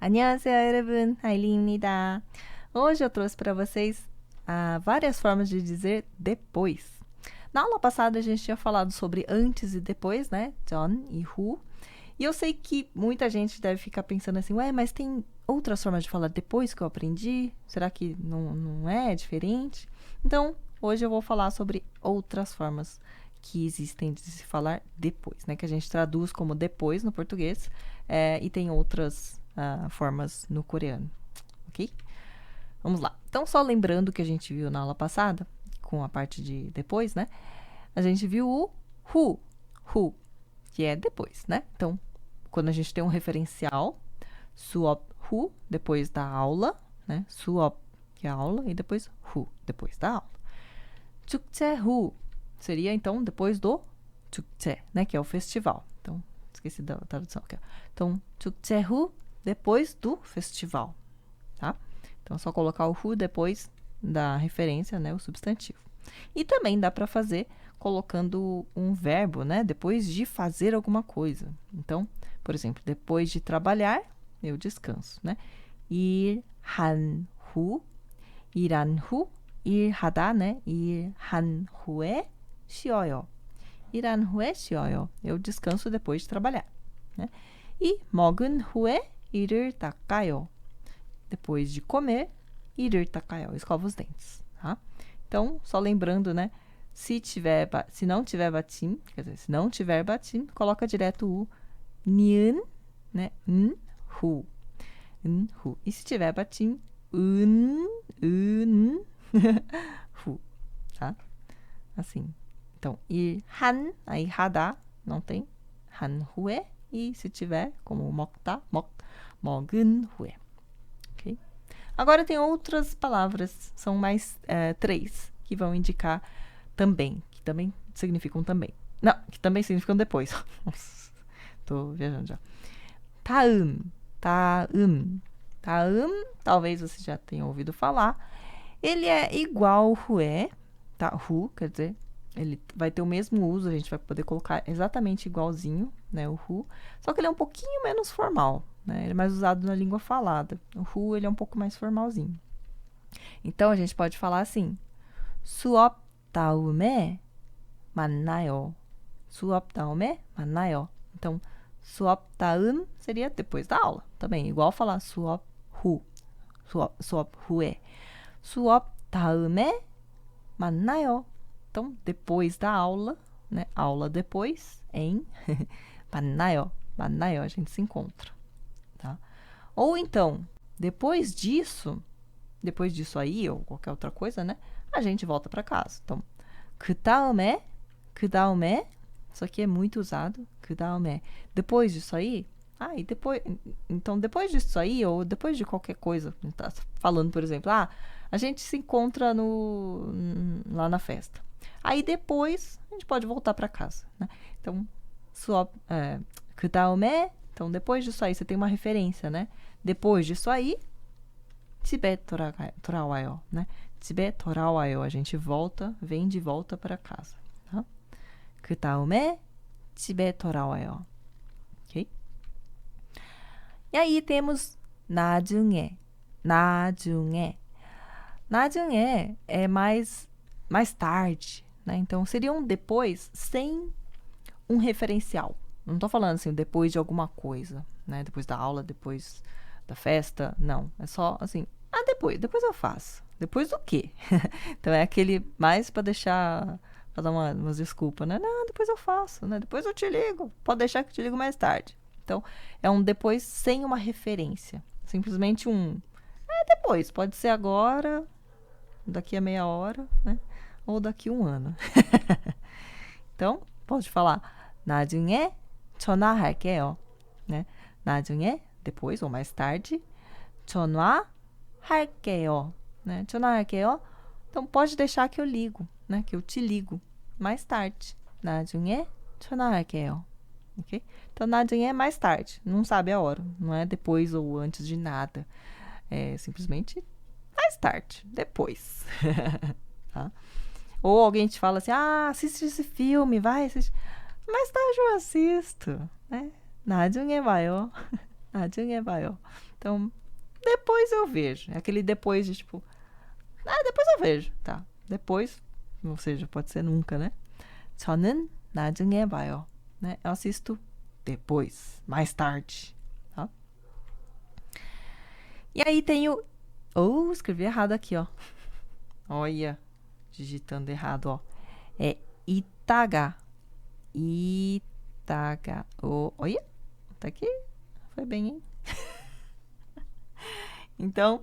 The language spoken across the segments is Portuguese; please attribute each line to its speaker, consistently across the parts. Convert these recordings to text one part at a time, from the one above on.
Speaker 1: 안녕하세요, 여러분. 아일린입니다. Hoje eu trouxe para vocês várias formas de dizer depois. Na aula passada a gente tinha falado sobre antes e depois, né? 전 e 후. E eu sei que muita gente deve ficar pensando assim, ué, mas tem outras formas de falar depois que eu aprendi? Será que não é diferente? Então, hoje eu vou falar sobre outras formas que existem de se falar depois, né? Que a gente traduz como depois no português e tem outras formas no coreano, ok? Vamos lá. Então, só lembrando que a gente viu na aula passada, com a parte de depois, né? A gente viu o hu, que é depois, né? Então, quando a gente tem um referencial, suop hu, depois da aula, né? Suop, que é a aula, e depois hu, depois da aula. 축제 후 seria, então, depois do 축제, né? Que é o festival. Então, esqueci da tradução aqui. Então, 축제 후, depois do festival, tá? Então, é só colocar o hu depois da referência, né? O substantivo. E também dá para fazer colocando um verbo, né? Depois de fazer alguma coisa. Então, por exemplo, depois de trabalhar, eu descanso, né? 일한 후, 일한 후, 일하다, né? 일한 후에 쉬어요. 일한 후에 쉬어요. Eu descanso depois de trabalhar, né? E 먹은 후에 이를 닦아요. Depois de comer, 이를 닦아요. Escova os dentes, tá? Então, só lembrando, né? Se não tiver batim, quer dizer, se não tiver batim, coloca direto o ni은, né? hu. hu. E se tiver batim, hu, tá? Assim. Então, han, aí 하다, não tem. 한 후에, e se tiver, como 먹다, 먹은 후에. Ok? Agora tem outras palavras, são mais 3, que vão indicar também, que também significam também. Não, que também significam depois. Nossa, tô viajando já. 다음, talvez você já tenha ouvido falar. Ele é igual ao 후에, tá? hu, quer dizer, ele vai ter o mesmo uso, a gente vai poder colocar exatamente igualzinho, né? O hu, só que ele é um pouquinho menos formal, né? Ele é mais usado na língua falada. O hu, ele é um pouco mais formalzinho. Então, a gente pode falar assim, 수업 다음에 만나요. 수업 다음에 만나요. Então, 수업 다음 seria depois da aula. Também, igual falar 수업 후. 수업 후에. 수업 다음에 만나요. Então, depois da aula, né? Aula depois, em 만나요. 만나요, a gente se encontra, tá? Ou então, depois disso aí, ou qualquer outra coisa, né? A gente volta para casa. Então, 그 다음에, isso aqui é muito usado, 그 다음에. Depois disso aí, e depois, então depois disso aí, ou depois de qualquer coisa, tá falando, por exemplo, a gente se encontra lá na festa. Aí depois, a gente pode voltar para casa, né? Então, 그 다음에, então depois disso aí, você tem uma referência, né? Depois disso aí, 집에 돌아와요, né? 집에 돌아와요. A gente vem de volta para casa, tá? 그 다음에 집에 돌아와요. Ok? E aí temos 나중에. 나중에 é mais tarde, né? Então seria um depois sem um referencial. Não tô falando assim, depois de alguma coisa, né? Depois da aula, depois da festa, não. É só assim, depois eu faço. Depois do quê? Então é aquele mais para deixar, para dar umas desculpas, né? Não, depois eu faço, né? Depois eu te ligo. Pode deixar que eu te ligo mais tarde. Então é um depois sem uma referência. Simplesmente depois. Pode ser agora, daqui a meia hora, né? Ou daqui a um ano. Então, pode falar 나중에 전화할게요, né? 나중에, depois ou mais tarde, 전화할게요, né? 전화할게요. Então, pode deixar que eu ligo, né? Que eu te ligo mais tarde. 나중에 전화할게요. Ok? Então, 나중에 é mais tarde. Não sabe a hora. Não é depois ou antes de nada. É simplesmente mais tarde. Depois. Tá? Ou alguém te fala assim, assiste esse filme, vai assistir. Mais tarde eu assisto, né? 나중에 봐요. 나중에 봐요. Então, depois eu vejo. É aquele depois de tipo, depois eu vejo, tá? Depois, ou seja, pode ser nunca, né? 저는 나중에 봐요. Né? Eu assisto depois, mais tarde, tá? E aí tem o... escrevi errado aqui, ó. Olha, digitando errado, ó. É 이따가. 이따가. Olha, tá aqui. Foi bem, hein? Então,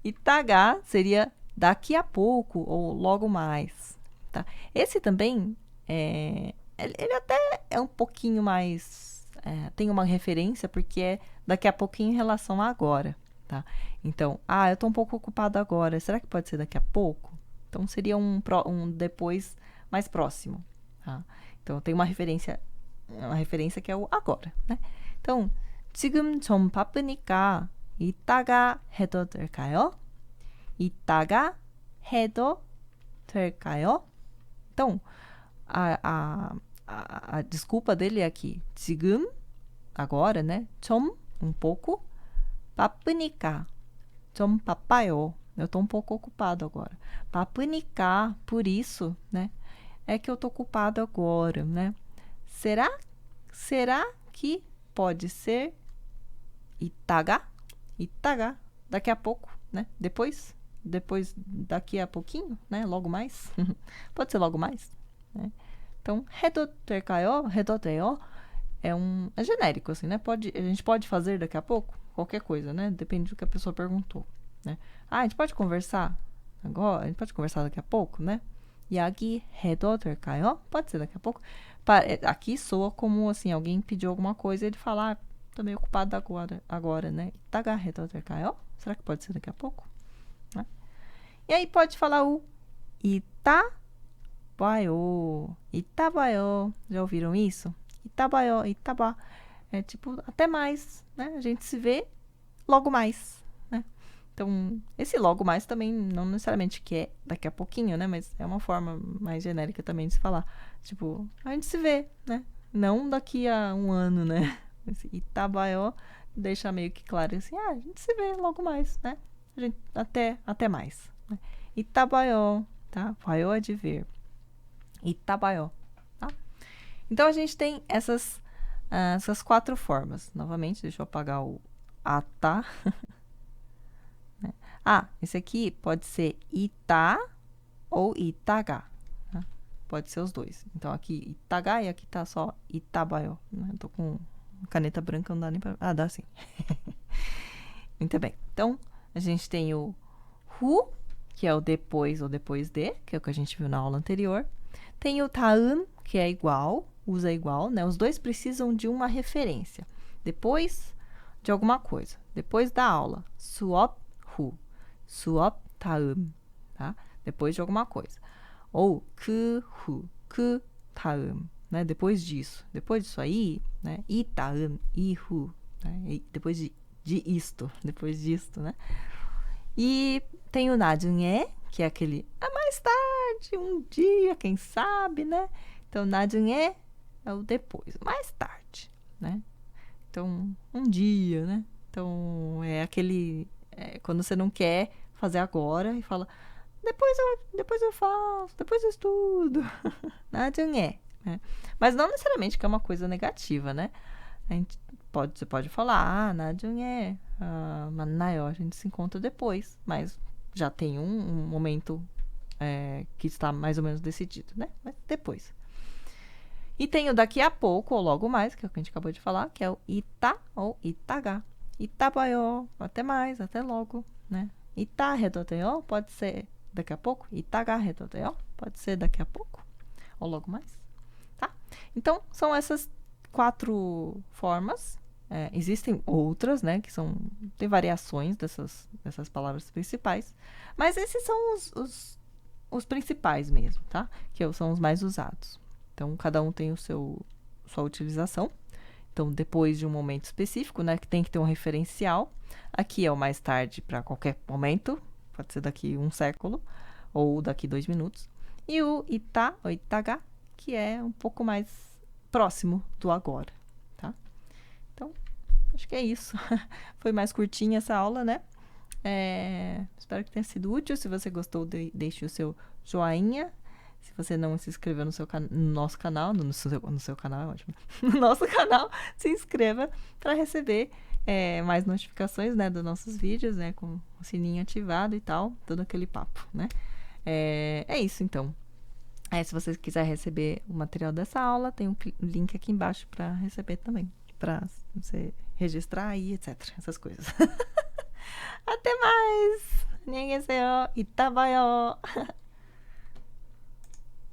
Speaker 1: 이따가 seria daqui a pouco ou logo mais, tá? Esse também, ele até é um pouquinho mais... tem uma referência, porque é daqui a pouquinho em relação a agora, tá? Então, eu tô um pouco ocupado agora. Será que pode ser daqui a pouco? Então, seria um depois mais próximo, tá? Então, tem uma referência que é o agora, né? Então, 지금 좀 바쁘니까 이따가 해도 될까요? 이따가 해도 될까요? Então, a desculpa dele é aqui. 지금, agora, né? 좀, um pouco. 바쁘니까, 좀 바빠요. Eu tô um pouco ocupado agora. 바쁘니까, por isso, né? É que eu tô ocupado agora, né? Será que pode ser 이따가? 이따가, daqui a pouco, né? Depois, daqui a pouquinho, né? Logo mais. Pode ser logo mais, né? Então, 해도 될까요? 해도 돼요? É genérico, assim, né? A gente pode fazer daqui a pouco? Qualquer coisa, né? Depende do que a pessoa perguntou, né? A gente pode conversar agora? A gente pode conversar daqui a pouco, né? 이야기해도 될까요? Pode ser daqui a pouco. Aqui soa como, assim, alguém pediu alguma coisa e ele fala, tô meio ocupado agora, né? 이따가 해도 될까요? Será que pode ser daqui a pouco? Né? E aí pode falar o 이따 봐요. 이따 봐요. Já ouviram isso? 이따 봐요. 이따 봐. É tipo, até mais, né? A gente se vê logo mais, né? Então, esse logo mais também não necessariamente que é daqui a pouquinho, né? Mas é uma forma mais genérica também de se falar. Tipo, a gente se vê, né? Não daqui a um ano, né? Esse Itabaió deixa meio que claro assim, a gente se vê logo mais, né? A gente, até mais. Né? Itabaió, tá? Baió é de ver. Itabaió, tá? Então, a gente tem essas 4 formas. Novamente, deixa eu apagar o ata. Né? Esse aqui pode ser ita ou itaga. Né? Pode ser os dois. Então, aqui itaga e aqui tá só itabaió. Né? Eu tô com caneta branca, não dá nem pra... dá sim. Muito bem. Então, a gente tem o hu, que é o depois ou depois de, que é o que a gente viu na aula anterior. Tem o taum, que é igual, usa igual, né? Os dois precisam de uma referência. Depois de alguma coisa. Depois da aula. 수업 후. 수업 다음. Tá? Depois de alguma coisa. Ou 그 후. 그 다음. Né? Depois disso. Depois disso aí, né? 이 다음. 이 후. Né? E depois de isto. Depois disto, né? E tem o 나중에, que é aquele mais tarde, um dia, quem sabe, né? Então, 나중에 é o depois, mais tarde, né? Então, um dia, né? Então, é aquele... quando você não quer fazer agora e fala, depois eu faço, depois eu estudo. 나중에, né? Mas não necessariamente que é uma coisa negativa, né? Você pode falar, 나중에 만나요, a gente se encontra depois, mas já tem um momento que está mais ou menos decidido, né? Mas depois. E tem o daqui a pouco, ou logo mais, que é o que a gente acabou de falar, que é o ita ou itaga. 이따봐요, até mais, até logo, né? 이따 해도 돼요, pode ser daqui a pouco. 이따가 해도 돼요, pode ser daqui a pouco, ou logo mais, tá? Então, são essas 4 formas. Existem outras, né, que tem variações dessas palavras principais, mas esses são os principais mesmo, tá? Que são os mais usados. Então, cada um tem sua utilização. Então, depois de um momento específico, né, que tem que ter um referencial. Aqui é o mais tarde para qualquer momento, pode ser daqui 1 século ou daqui 2 minutos. E o ita ou itaga, que é um pouco mais próximo do agora, tá? Então, acho que é isso. Foi mais curtinha essa aula, né? Espero que tenha sido útil. Se você gostou, deixe o seu joinha. Se você não se inscreveu no nosso canal, no seu canal, é ótimo. No nosso canal, se inscreva para receber mais notificações, né, dos nossos vídeos, né, com o sininho ativado e tal, todo aquele papo, né? É isso, então. Se você quiser receber o material dessa aula, tem um link aqui embaixo para receber também, para você registrar aí, etc. Essas coisas. Até mais! 안녕히 계세요. 이따 봐요.